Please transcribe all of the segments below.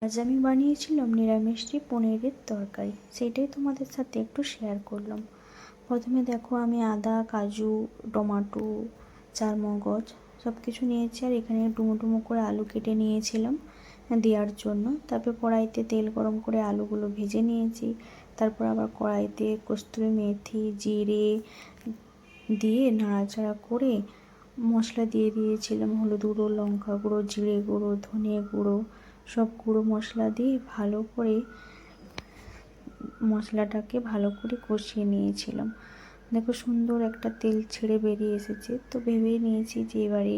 আজ আমি বানিয়েছিলাম নিরামিষটি পনিরের তরকারি, সেইটাই তোমাদের সাথে একটু শেয়ার করলাম। প্রথমে দেখো আমি আদা, কাজু, টমেটো, চারমগজ সব কিছু নিয়েছি, আর এখানে ডুমো ডুমো করে আলু কেটে নিয়েছিলাম দেওয়ার জন্য। তারপর কড়াইতে তেল গরম করে আলুগুলো ভেজে নিয়েছি। তারপর আবার কড়াইতে কস্তুরি মেথি, জিরে দিয়ে নাড়াচাড়া করে মশলা দিয়ে দিয়েছিলাম, হলুদ গুঁড়ো, লঙ্কা গুঁড়ো, জিরে গুঁড়ো, ধনে গুঁড়ো, সব গুঁড়ো মশলা দিয়ে ভালো করে মশলাটাকে ভালো করে কষিয়ে নিয়েছিলাম। দেখো সুন্দর একটা তেল ছেড়ে বেরিয়ে এসেছে, তো ভেবেই নিয়েছি যে এবারে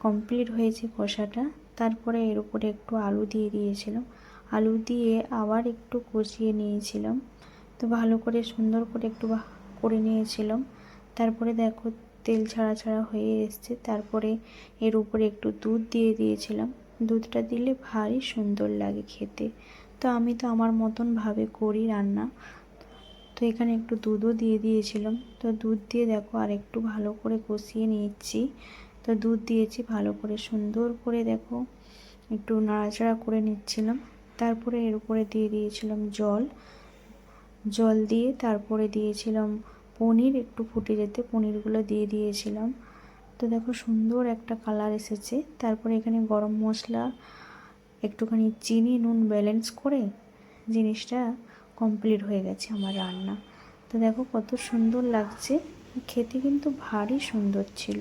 কমপ্লিট হয়েছে কষাটা। তারপরে এর উপরে একটু আলু দিয়ে দিয়েছিলাম, আলু দিয়ে আবার একটু কষিয়ে নিয়েছিলাম, তো ভালো করে সুন্দর করে একটু করে নিয়েছিলাম। তারপরে দেখো তেল ছাড়া ছাড়া হয়ে এসছে। তারপরে এর উপরে একটু দুধ দিয়ে দিয়েছিলাম, দুধটা দিলে ভারী সুন্দর লাগে খেতে। তো আমি তো আমার মতন ভাবে করি রান্না, তো এখানে একটু দুধও দিয়ে দিয়েছিলাম। তো দুধ দিয়ে দেখো আর একটু ভালো করে কষিয়ে নিচ্ছি। তো দুধ দিয়েছি ভালো করে সুন্দর করে দেখো একটু নাড়াচাড়া করে নিচ্ছিলাম। তারপরে এর উপরে দিয়ে দিয়েছিলাম জল দিয়ে তারপরে দিয়েছিলাম পনির, একটু ফুটে যেতে পনিরগুলো দিয়ে দিয়েছিলাম। তো দেখো সুন্দর একটা কালার এসেছে। তারপরে এখানে গরম মশলা, একটুখানি চিনি, নুন ব্যালেন্স করে জিনিসটা কমপ্লিট হয়ে গেছে আমার রান্না। তো দেখো কত সুন্দর লাগছে, খেতে কিন্তু ভারী সুন্দর ছিল।